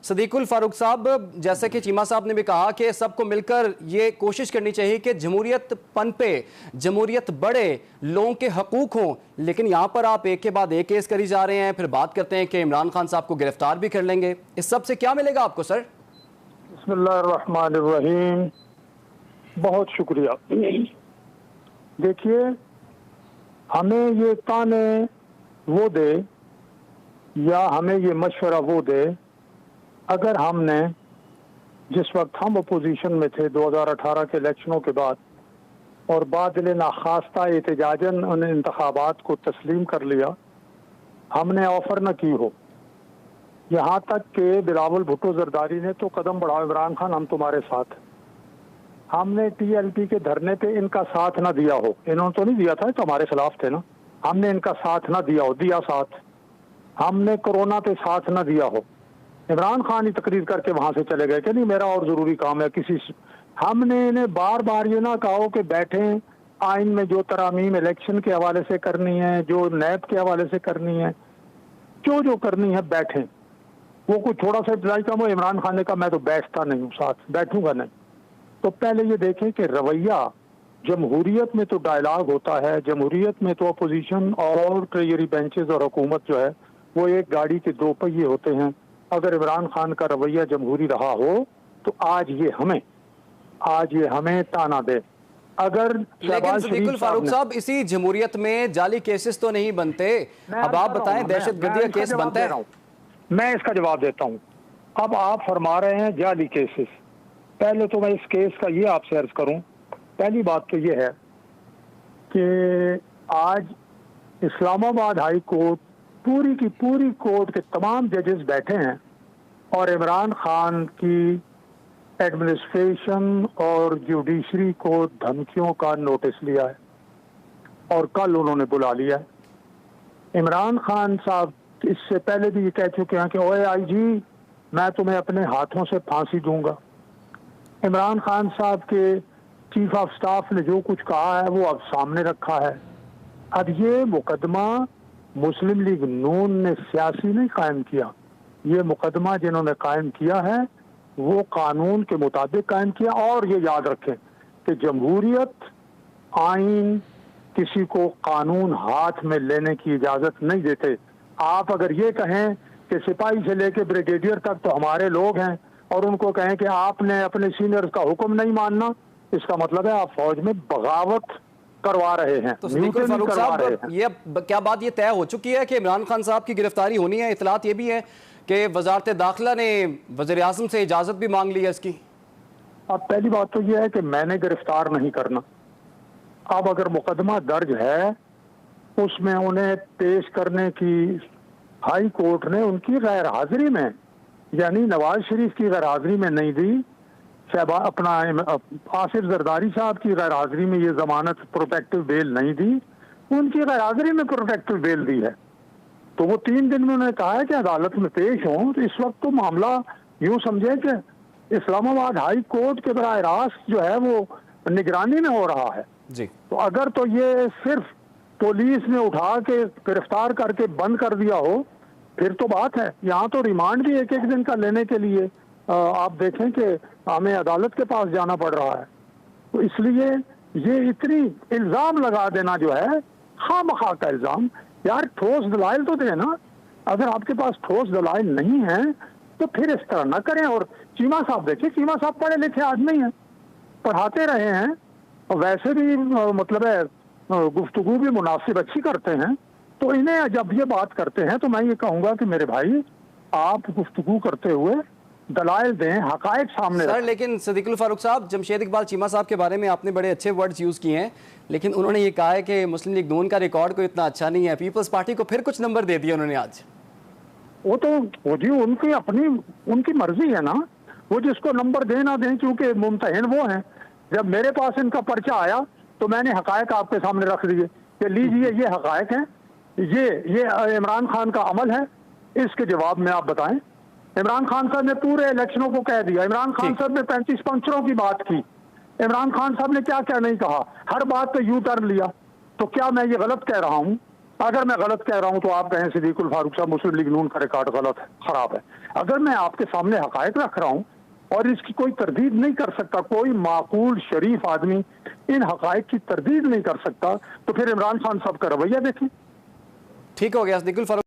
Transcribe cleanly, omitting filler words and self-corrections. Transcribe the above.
सदीकुल फारूक साहब, जैसे कि चीमा साहब ने भी कहा कि सबको मिलकर ये कोशिश करनी चाहिए कि जमहूरियत पनपे, जमहूरियत बढ़े, लोगों के हकूक हों, लेकिन यहाँ पर आप एक के बाद एक केस करी जा रहे हैं, फिर बात करते हैं कि इमरान खान साहब को गिरफ्तार भी कर लेंगे। इस सब से क्या मिलेगा आपको सर? बिस्मिल्लाहिर्रहमानिर्रहीम। बहुत शुक्रिया। देखिए, हमें ये ताने वो दे या हमें ये मशवरा वो दे, अगर हमने जिस वक्त हम अपोजिशन में थे 2018 के इलेक्शनों के बाद और बादल नाखास्ता एहतजाजन उन इंतखाबात को तस्लीम कर लिया, हमने ऑफर न की हो, यहाँ तक कि बिलावल भुट्टो जरदारी ने तो कदम बढ़ाओ इमरान खान हम तुम्हारे साथ, हमने TLP के धरने पे इनका साथ ना दिया हो, इन्होंने तो नहीं दिया था, तो हमारे खिलाफ थे ना, हमने इनका साथ ना दिया हो, दिया साथ, हमने कोरोना पे साथ ना दिया हो, इमरान खान ही तकरीर करके वहां से चले गए कि नहीं मेरा और जरूरी काम है किसी से। हमने इन्हें बार बार ये ना कहा कि बैठे आइन में जो तरामीम इलेक्शन के हवाले से करनी है, जो नैब के हवाले से करनी है, जो करनी है बैठे। वो कुछ थोड़ा सा इब्तदाई कम हो, इमरान खान ने कहा मैं तो बैठता नहीं हूँ, साथ बैठूंगा नहीं। तो पहले ये देखें कि रवैया, जमहूरियत में तो डायलॉग होता है, जमहूरियत में तो अपोजिशन और ट्रेजरी बेंचेस और हुकूमत जो है वो एक गाड़ी के दो पहिए होते हैं। अगर इमरान खान का रवैया जमहूरी रहा हो तो आज ये हमें ताना दे। अगर लेकिन सदीकुल फारूक साहब, इसी जमहूरियत में जाली केसेस तो नहीं बनते। अब आप बताएं, दहशतगर्दी का केस बनता है? मैं इसका जवाब देता हूं। अब आप फरमा रहे हैं जाली केसेस, पहले तो मैं इस केस का ये आपसे अर्ज करूं। पहली बात तो ये है कि आज इस्लामाबाद हाई कोर्ट पूरी की पूरी कोर्ट के तमाम जजेस बैठे हैं और इमरान खान की एडमिनिस्ट्रेशन और जुडिशरी को धमकियों का नोटिस लिया है और कल उन्होंने बुला लिया है। इमरान खान साहब इससे पहले भी ये कह चुके हैं कि ओए IG मैं तुम्हें अपने हाथों से फांसी दूंगा। इमरान खान साहब के चीफ ऑफ स्टाफ ने जो कुछ कहा है वो अब सामने रखा है। अब ये मुकदमा मुस्लिम लीग नून ने सियासी नहीं कायम किया, ये मुकदमा जिन्होंने कायम किया है वो कानून के मुताबिक कायम किया। और ये याद रखें कि जमहूरियत, आइन किसी को कानून हाथ में लेने की इजाजत नहीं देते। आप अगर ये कहें कि सिपाही से लेके ब्रिगेडियर तक तो हमारे लोग हैं और उनको कहें कि आपने अपने सीनियर्स का हुक्म नहीं मानना, इसका मतलब है आप फौज में बगावत करवा रहे हैं। तो सदीकुल फारूक साहब, ये क्या बात ये तय हो चुकी है कि इमरान खान साहब की गिरफ्तारी होनी है? इतलात ये भी है कि वजारत दाखिला ने वज़ीर आज़म से इजाजत भी मांग ली है इसकी। अब पहली बात तो यह है कि मैंने गिरफ्तार नहीं करना। अब अगर मुकदमा दर्ज है उसमें उन्हें पेश करने की हाई कोर्ट ने उनकी गैर हाजिरी में, यानी नवाज शरीफ की गैर हाजिरी में नहीं दी, अपना आसिफ जरदारी साहब की गैर हाजिरी में ये जमानत प्रोटेक्टिव बेल नहीं दी, उनकी गैर हाजिरी में प्रोटेक्टिव बेल दी है। तो वो 3 दिन में उन्होंने कहा है कि अदालत में पेश हों। तो इस वक्त तो मामला यूं समझे कि इस्लामाबाद हाई कोर्ट के बराह रास्त जो है वो निगरानी में हो रहा है जी। तो अगर तो ये सिर्फ पुलिस ने उठा के गिरफ्तार करके बंद कर दिया हो फिर तो बात है। यहाँ तो रिमांड भी एक दिन का लेने के लिए आप देखें कि हमें अदालत के पास जाना पड़ रहा है। तो इसलिए ये इतनी इल्जाम लगा देना जो है खामखा का इल्जाम, यार ठोस दलाइल तो दे ना। अगर आपके पास ठोस दलाइल नहीं है तो फिर इस तरह ना करें। और चीमा साहब देखिए, चीमा साहब पढ़े लिखे आदमी हैं, पढ़ाते रहे हैं और वैसे भी मतलब है गुफ्तगू भी मुनासिब अच्छी करते हैं। तो इन्हें जब ये बात करते हैं तो मैं ये कहूँगा कि मेरे भाई आप गुफ्तगू करते हुए दलाइल दें, हकायक सामने सर। लेकिन सदीकुल फारूक साहब, जमशेद इकबाल चीमा साहब के बारे में आपने बड़े अच्छे वर्ड्स यूज़ किए हैं, लेकिन उन्होंने ये कहा है कि मुस्लिम लीग नून का रिकॉर्ड कोई इतना अच्छा नहीं है। पीपल्स पार्टी को फिर कुछ नंबर दे दिया उन्होंने आज। वो तो जी उनकी अपनी उनकी मर्जी है ना, वो जिसको नंबर दे ना दें, क्योंकि मुमतहिन वो हैं। जब मेरे पास इनका पर्चा आया तो मैंने हकायक आपके सामने रख दिए कि लीजिए ये हकायक हैं, ये इमरान खान का अमल है, इसके जवाब में आप बताएं। इमरान खान साहब ने पूरे इलेक्शनों को कह दिया, इमरान खान साहब ने 35 पंचरों की बात की, इमरान खान साहब ने क्या क्या नहीं कहा, हर बात पे यू टर्न लिया। तो क्या मैं ये गलत कह रहा हूँ? अगर मैं गलत कह रहा हूं तो आप कहें सिद्दीकुल फारूक साहब मुस्लिम लीग नून का रिकॉर्ड गलत है, खराब है। अगर मैं आपके सामने हकायक रख रहा हूं और इसकी कोई तरदीद नहीं कर सकता, कोई माकूल शरीफ आदमी इन हकायक की तरदीद नहीं कर सकता, तो फिर इमरान खान साहब का रवैया देखें। ठीक हो गया सिद्दीकुल फारूक।